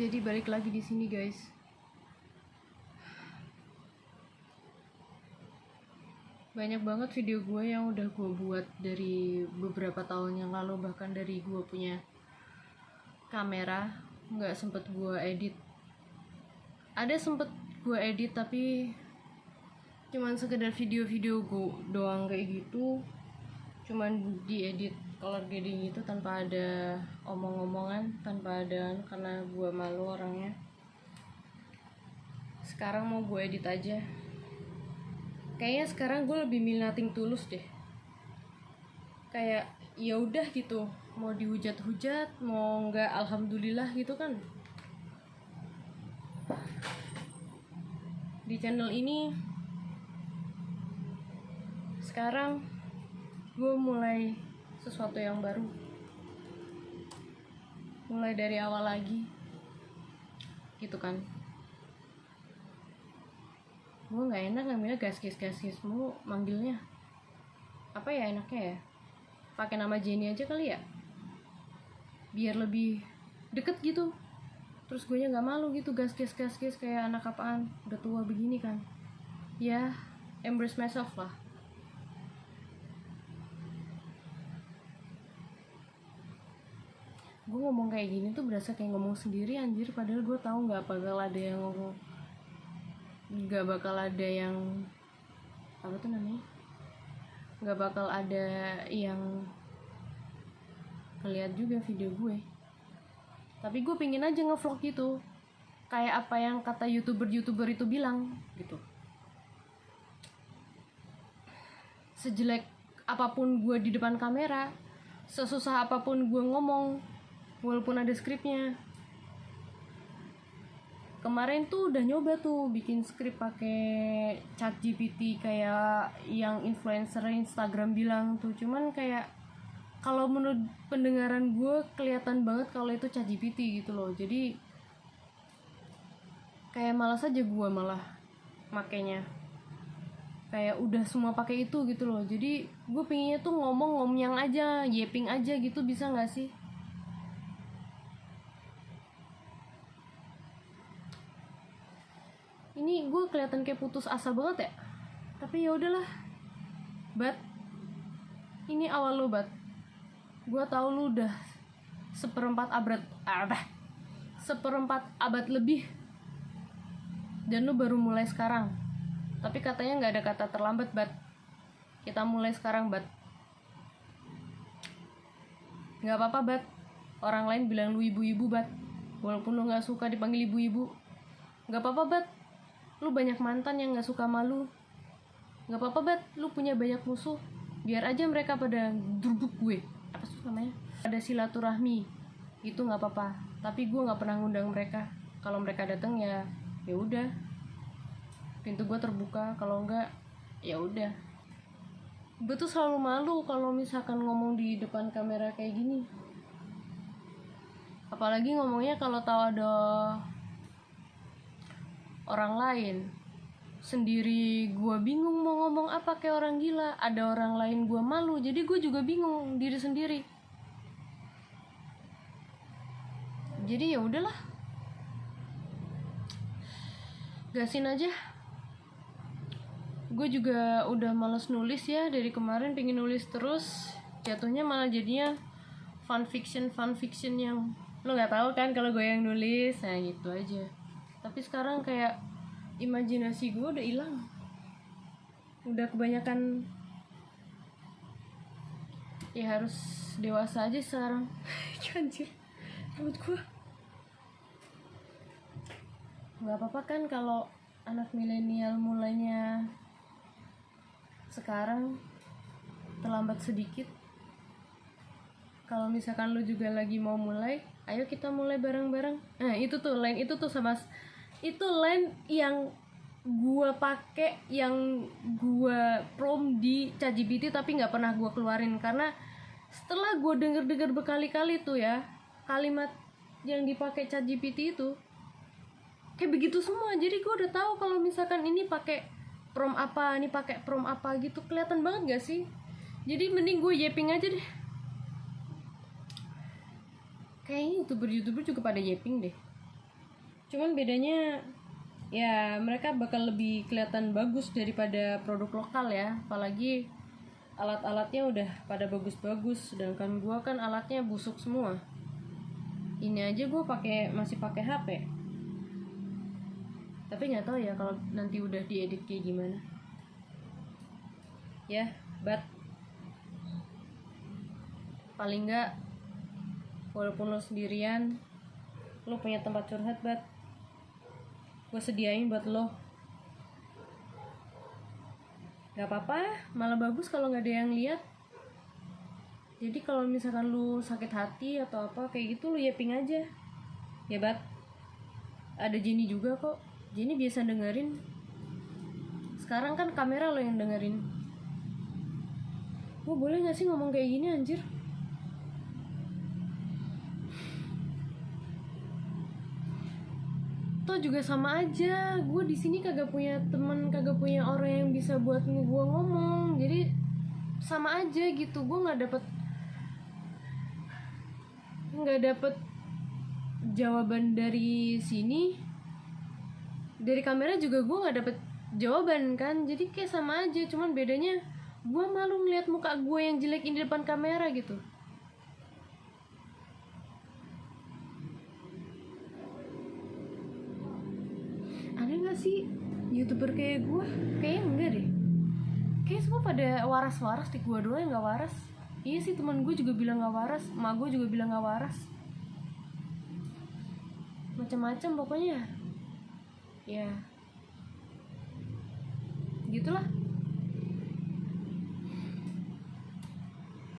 Jadi balik lagi di sini guys. Banyak banget video gue yang udah gue buat dari beberapa tahun yang lalu, bahkan dari gue punya kamera nggak sempet gue edit. Ada sempet gue edit tapi cuman sekedar video-video gue doang kayak gitu, cuman diedit color grading gitu tanpa ada omong-omongan, tanpa ada, karena gue malu orangnya. Sekarang mau gue edit aja. Kayaknya sekarang gue lebih milih Nothing Tulus deh. Kayak ya udah gitu, mau dihujat-hujat, mau nggak alhamdulillah gitu kan. Di channel ini sekarang gue mulai sesuatu yang baru, mulai dari awal lagi gitu kan. Gue nggak enak namanya gaskis mulu manggilnya. Apa ya enaknya ya, pakai nama Jenny aja kali ya, biar lebih deket gitu. Terus gue nya nggak malu gitu gaskis kayak anak apaan, udah tua begini kan. Ya embrace myself lah. Gue ngomong kayak gini tuh berasa kayak ngomong sendiri anjir, padahal gue tahu nggak bakal ada yang ngomong, nggak bakal ada yang apa tuh namanya, nggak bakal ada yang ngeliat juga video gue. Tapi gue pingin aja ngevlog gitu, kayak apa yang kata youtuber itu bilang gitu. Sejelek apapun gue di depan kamera, sesusah apapun gue ngomong, walaupun ada skripnya. Kemarin tuh udah nyoba tuh bikin skrip pakai ChatGPT kayak yang influencer Instagram bilang tuh, cuman kayak kalau menurut pendengaran gue kelihatan banget kalau itu ChatGPT gitu loh. Jadi kayak malas aja gue malah makainya, kayak udah semua pakai itu gitu loh. Jadi gue pinginnya tuh ngomong ngomyang aja, yeping aja gitu, bisa nggak sih? Ini gue kelihatan kayak putus asa banget ya, tapi ya udahlah Bat, ini awal lo Bat. Gue tahu lu udah seperempat abad lebih, dan lu baru mulai sekarang. Tapi katanya nggak ada kata terlambat Bat. Kita mulai sekarang Bat. Nggak apa-apa Bat, orang lain bilang lu ibu-ibu Bat, walaupun lu nggak suka dipanggil ibu-ibu. Nggak apa-apa Bat, lu banyak mantan yang nggak suka malu. Nggak apa-apa Bat, lu punya banyak musuh. Biar aja mereka pada gerbuk gue, apa sih namanya, ada silaturahmi, itu nggak apa-apa. Tapi gue nggak pernah ngundang mereka. Kalau mereka datang ya udah, pintu gue terbuka. Kalau enggak ya udah. Gue tuh selalu malu kalau misalkan ngomong di depan kamera kayak gini, apalagi ngomongnya kalau tahu ada orang lain. Sendiri gue bingung mau ngomong apa, kayak orang gila. Ada orang lain gue malu, jadi gue juga bingung diri sendiri. Jadi ya udahlah, gasin aja. Gue juga udah males nulis ya, dari kemarin pengen nulis terus, jatuhnya malah jadinya fun fiction yang lo nggak tahu kan kalau gue yang nulis, nah gitu aja. Tapi sekarang kayak imajinasi gue udah hilang, udah kebanyakan. Ya harus dewasa aja sekarang. Anjir, rambut gue. Nggak apa-apa kan kalau anak milenial mulainya sekarang, terlambat sedikit. Kalau misalkan lu juga lagi mau mulai, ayo kita mulai bareng-bareng. Nah itu tuh line itu tuh sama, itu line yang gue pakai, yang gue prom di ChatGPT tapi nggak pernah gue keluarin, karena setelah gue denger berkali-kali tuh ya, kalimat yang dipakai ChatGPT itu kayak begitu semua. Jadi gue udah tahu kalau misalkan ini pakai prom apa, ini pakai prom apa gitu, kelihatan banget gak sih? Jadi mending gue yeping aja deh. Kayaknya youtuber juga pada yeping deh. Cuman bedanya ya mereka bakal lebih kelihatan bagus daripada produk lokal ya, apalagi alat-alatnya udah pada bagus-bagus, sedangkan gua kan alatnya busuk semua. Ini aja gua masih pakai HP, tapi nggak tahu ya kalau nanti udah diedit kayak gimana ya. But paling nggak, walaupun lo sendirian, lo punya tempat curhat, Bat, gue sediain buat lo. Gak apa-apa, malah bagus kalau nggak ada yang lihat. Jadi kalau misalkan lu sakit hati atau apa kayak gitu, lu yaping aja ya, Bat. Ada Jenny juga kok, Jenny biasa dengerin. Sekarang kan kamera lo yang dengerin. Gue boleh nggak sih ngomong kayak gini, anjir? Toh juga sama aja, gue di sini kagak punya teman, kagak punya orang yang bisa buat gue ngomong, jadi sama aja gitu. Gue nggak dapet jawaban dari sini, dari kamera juga gue nggak dapet jawaban kan, jadi kayak sama aja. Cuman bedanya gue malu ngeliat muka gue yang jelek di depan kamera gitu. Ada nggak sih YouTuber kayak gue? Kayaknya enggak deh. Kayak semua pada waras-waras, di gue doang yang nggak waras. Iya sih, teman gue juga bilang nggak waras, emak gue juga bilang nggak waras, macam-macam pokoknya. Ya, gitulah.